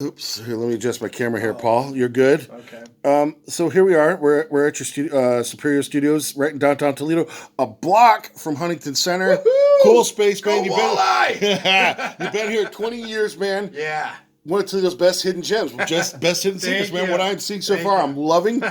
Oops. Here, let me adjust my camera here, Paul. You're good. Okay. So here we are. We're at your Superior Studios, right in downtown Toledo, a block from Huntington Center. Woohoo! Cool space, man. Go Walleye! You've been here 20 years, man. Yeah. One of Toledo's best hidden gems, just best hidden secrets, man. you. What I'm seeing so Thank far, you. I'm loving. I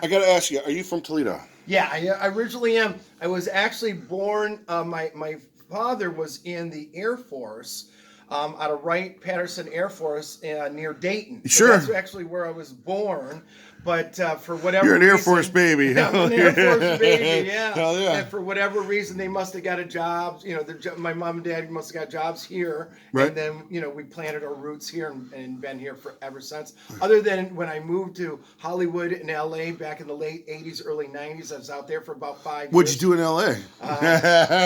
got to ask you, are you from Toledo? Yeah, I originally am. I was actually born. My father was in the Air Force, out of Wright-Patterson Air Force near Dayton. So Sure. that's actually where I was born. But for whatever You're an reason, Air Force baby. Yeah, I'm an Air Force baby, yeah. Hell yeah. And for whatever reason, they must have got a job. You know, my mom and dad must have got jobs here. Right. And then, we planted our roots here and been here ever since. Other than when I moved to Hollywood and LA back in the late 80s, early 90s, I was out there for about 5 years. What'd you do in LA? Do I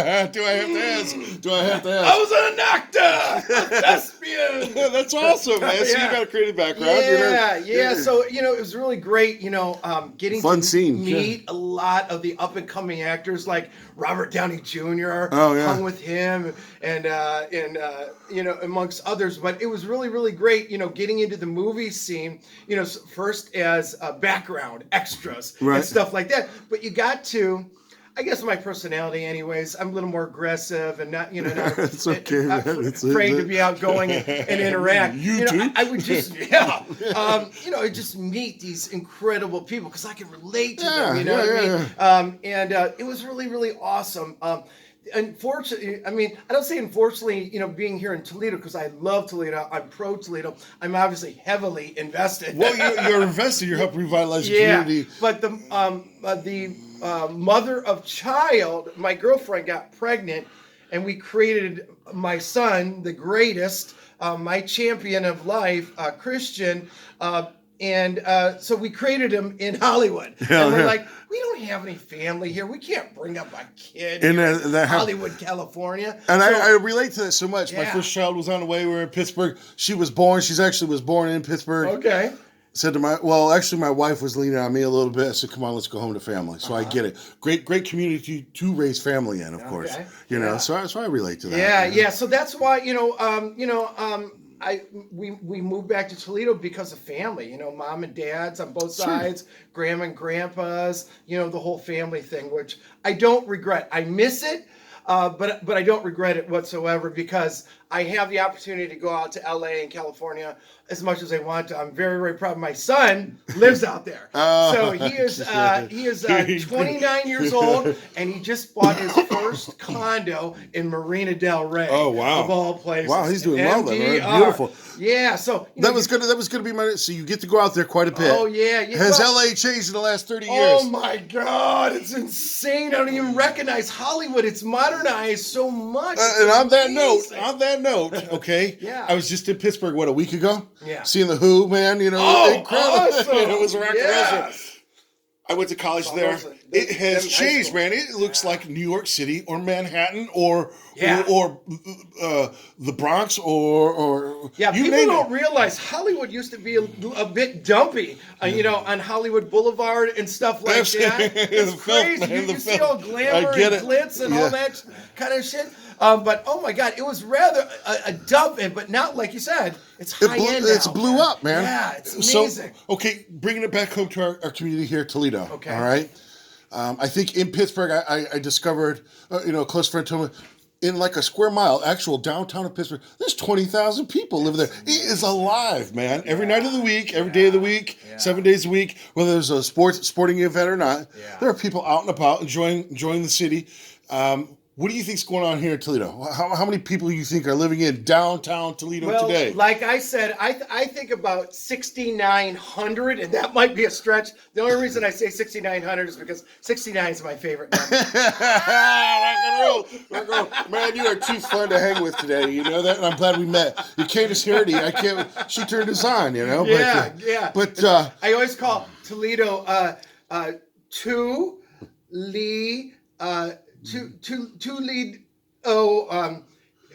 have to ask? I was an actor, a thespian. That's awesome, man. So you got a creative background. Yeah. So, it was really great, getting Fun to scene, meet a lot of the up and coming actors like Robert Downey Jr. Oh, yeah. Hung with him and amongst others. But it was really, really great, getting into the movie scene, first as background extras Right. and stuff like that. But you got to, I guess my personality, anyways, I'm a little more aggressive and not, not It's okay, not man. afraid to be outgoing and interact. You too? I would just, just meet these incredible people because I can relate to them. You know what I mean? It was really, really awesome. Unfortunately, I don't say unfortunately, being here in Toledo because I love Toledo. I'm pro Toledo. I'm obviously heavily invested. Well, you're invested. You're helping revitalize the community. But the mother of child, my girlfriend got pregnant, and we created my son, the greatest, my champion of life, Christian. So we created him in Hollywood. Hell and we're yeah. like, we don't have any family here. We can't bring up a kid And, in that Hollywood, California. And So- I relate to that so much. My Yeah. first child was on the way. We were in Pittsburgh. She was born. She's actually was born in Pittsburgh. Okay. Said to my wife was leaning on me a little bit. I said, "Come on, let's go home to family." So I get it. Great community to raise family in, of course. Okay. You know, Yeah. so I relate to that. Yeah, you know? yeah. So that's why we moved back to Toledo because of family. Mom and dads on both sides, grandma and grandpas. The whole family thing, which I don't regret. I miss it, but I don't regret it whatsoever because I have the opportunity to go out to LA and California as much as I want to. I'm very, very proud. My son lives out there, so he is 29 years old, and he just bought his first condo in Marina Del Rey. Oh, wow. Of all places. Wow, he's doing well there. MDR. Beautiful. Yeah, so That was gonna be my. So you get to go out there quite a bit. Oh yeah. Has LA changed in the last 30 years? Oh my God, it's insane. I don't even recognize Hollywood. It's modernized so much. And on that Amazing. note, okay. Yeah. I was just in Pittsburgh, a week ago? Yeah. Seeing the Who, man, incredible. Awesome. It was a rock and roll. Yes. I went to college Oh, there. those are- It has them changed, high school. man. It looks like New York City or Manhattan or Yeah. the Bronx or Yeah, you people name don't it. realize Hollywood used to be a bit dumpy, on Hollywood Boulevard and stuff like that. It's The filth, crazy. man, the You see filth. all glamour I get and it. glitz and Yeah. all that kind of shit. But oh my God, it was rather a dump, but now, like you said, it's high end. It's now, blew up, man. Yeah, it's So, amazing. okay, bringing it back home to our community here, Toledo. Okay. All right. I think in Pittsburgh, I discovered, a close friend told me, in like a square mile, actual downtown of Pittsburgh, there's 20,000 people living there. It is alive, man. Every night of the week, every day of the week, 7 days a week, whether there's a sporting event or not, there are people out and about enjoying the city. What do you think's going on here in Toledo? How many people do you think are living in downtown Toledo today? Like I said, I think about 6,900, and that might be a stretch. The only reason I say 6,900 is because 69 is my favorite number. Rock and roll. Man, you are too fun to hang with today. You know that, and I'm glad we met. You Candace Harity, she turned us on. Yeah. But I always call Toledo two lead. Two lead.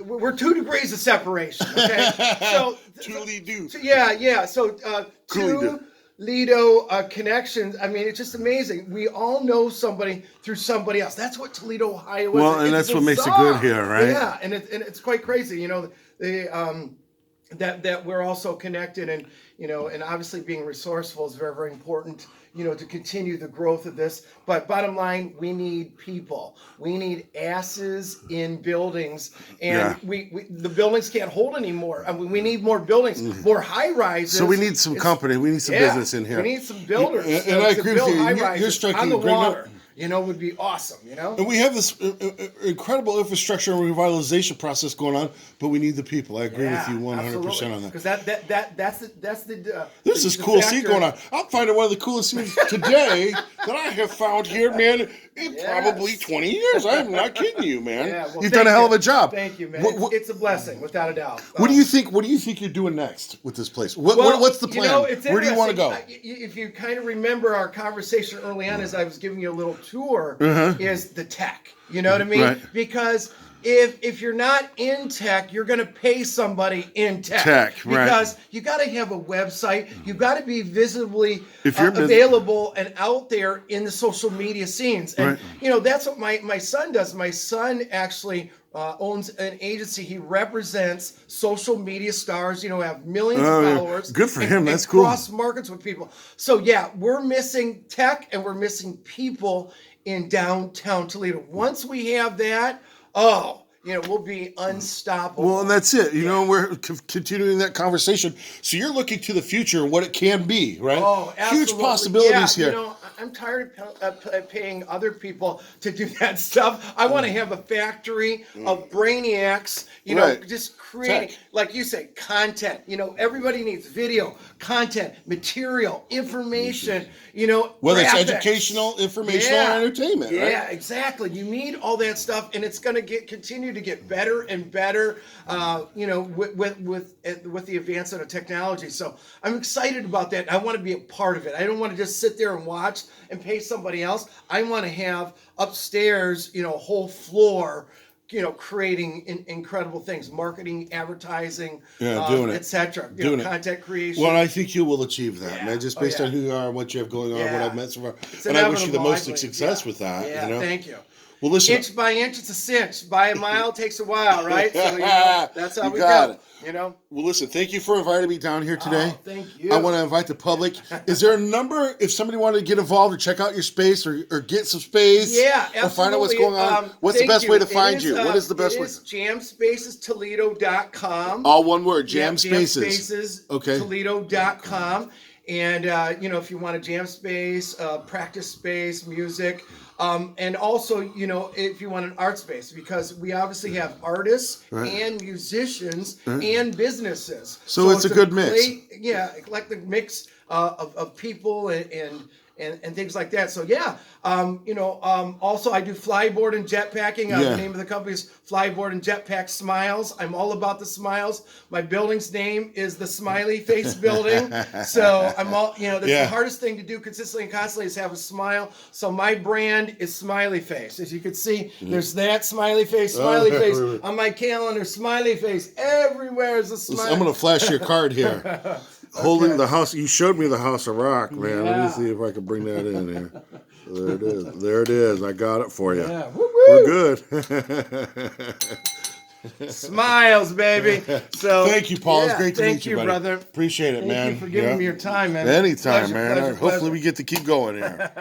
We're 2 degrees of separation. Okay, so Toledo. yeah. So Toledo. two Lido connections. It's just amazing. We all know somebody through somebody else. That's what Toledo, Ohio is. Well, and It's that's what makes it bizarre. good here, right? Yeah, and it's quite crazy. that we're also connected, and and obviously being resourceful is very, very important, to continue the growth of this. But bottom line, we need people. We need asses in buildings, and the buildings can't hold anymore. I mean, we need more buildings, more high rises. So we need some company. We need some business in here. We need some builders. And I agree with you. High You're rises striking on the a great note. water. Would be awesome. And we have this incredible infrastructure and revitalization process going on, but we need the people. I agree with you 100% on that. Because that's the This is cool scene going on. I'm finding one of the coolest scenes today that I have found here, man, in probably 20 years. I'm not kidding you, man. Well, you've done a hell of a job. Thank you, man. It's a blessing, without a doubt. What do you think? What do you think you're doing next with this place? What's the plan? Where do you want to go? If you kind of remember our conversation early on, as I was giving you a little tour, is the tech. You know what I mean? Right. Because if you're not in tech, you're going to pay somebody in tech. Because you got to have a website. You got to be visibly available and out there in the social media scenes. And that's what my son does. My son actually owns an agency. He represents social media stars, have millions of followers. Good for him. That's cool. Cross markets with people. So we're missing tech and we're missing people in downtown Toledo. Once we have that, we'll be unstoppable. Well, and that's it. We're continuing that conversation. So you're looking to the future and what it can be, right? Oh, absolutely. Huge possibilities here. I'm tired of paying other people to do that stuff. I want to have a factory of brainiacs, just creating, like you say, content. Everybody needs video, content, material, information, whether graphics. it's educational, informational, or entertainment, right? Yeah, exactly. You need all that stuff, and it's going to continue to get better and better, with the advancement of technology. So I'm excited about that. I want to be a part of it. I don't want to just sit there and watch and pay somebody else. I want to have upstairs, a whole floor, creating incredible things, marketing, advertising, doing it, etc. Content creation. Well, I think you will achieve that, man. Just based on who you are and what you have going on, what I've met so far. And I wish you the most success with that. Thank you. Well, listen. Inch by inch, it's a cinch. By a mile takes a while, right? So that's how we got go. it. Well, listen. Thank you for inviting me down here today. Oh, thank you. I want to invite the public. Is there a number if somebody wanted to get involved or check out your space or get some space? Yeah, absolutely. Or find out what's going on? What's the best way to find you? What is the best way? It is jamspacestoledo.com. All one word. Jam Spaces. Jamspacestoledo.com. And, if you want a jam space, practice space, music, and also, if you want an art space, because we obviously have artists and musicians and businesses. So it's a good mix. Eclectic mix of people and things like that. So also I do flyboard and jetpacking. The name of the company is Flyboard and Jetpack Smiles. I'm all about the smiles. My building's name is the Smiley Face Building. So I'm all, that's the hardest thing to do consistently and constantly is have a smile. So my brand is Smiley Face. As you can see, there's that smiley face on my calendar. Smiley face everywhere is a smile. I'm going to flash your card here. Holding the house. You showed me the House of Rock, man. Let me see if I can bring that in here. There it is. There it is. I got it for you. Yeah. We're good. Smiles, baby. So thank you, Paul. It's great to meet you, buddy. Brother. Appreciate it, man. Thank you for giving me your time, man. Anytime, man. Pleasure. Hopefully we get to keep going here.